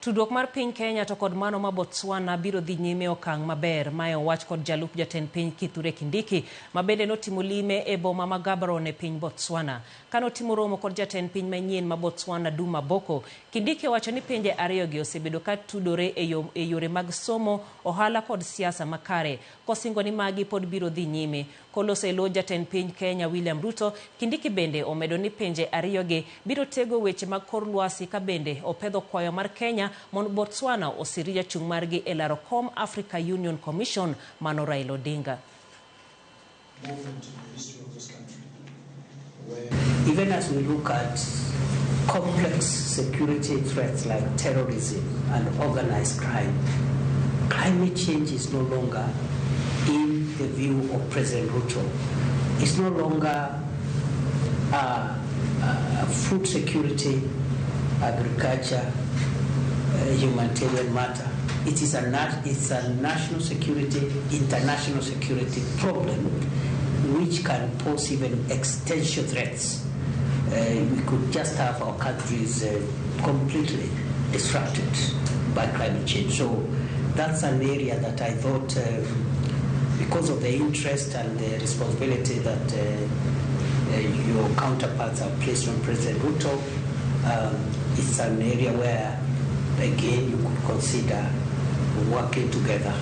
Tudruok mar piny Kenya to kod mano ma Botswana biro dhi nyime okang' maber, mae owach kod Jalup jatend piny Kithure Kindiki ma bende notimo lime e boma ma Gaborone e piny Botswana. Kanotimo romo kod jatend piny manyien ma Botswana Duma Boko, Kindiki wacho ni pinje ariyogi osebedo ka tudore e yore mag somo, ohala kod siasa makare, kosingo ni magi pod biro dhi nyime. Koloso e lo jatend piny Kenya William Ruto, Kindiki bende omedo ni pinje ariyogi biro tego weche mag kor lwasi ka bende opedho kwayo mar Kenya mon Botswana osiri jachung' margi e laro kom Africa Union Commission mano Raila Odinga. Even as we look at complex security threats like terrorism and organized crime, climate change is no longer in the view of President Ruto. It's no longer food security, agriculture, humanitarian matter. It's a national security, international security problem which can pose even existential threats. We could just have our countries completely disrupted by climate change. So that's an area that I thought, because of the interest and the responsibility that your counterparts have placed on President Ruto, it's an area where, again, you could consider working together.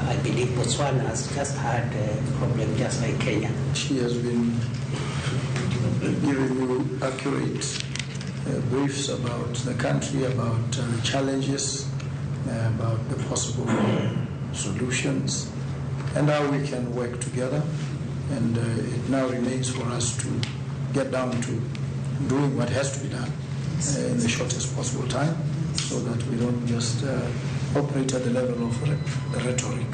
I believe Botswana has just had a problem just like Kenya. She has been giving you accurate briefs about the country, about the challenges, about the possible solutions, and how we can work together. And it now remains for us to get down to doing what has to be done in the shortest possible time, so that we don't just operate at the level of rhetoric.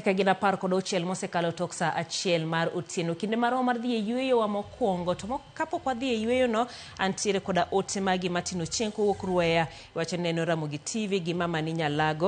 Kagina par kod auchiel mosekalo tok saa achiel mar otieno, kinde maromo mar dhi e yueyo wa mokwongo. To kapok wadhi e yueyo no, antiere koda ote magi matino chieng' kowuok Rueya, wacho neno Ramogi TV gi mama ni Nyalago.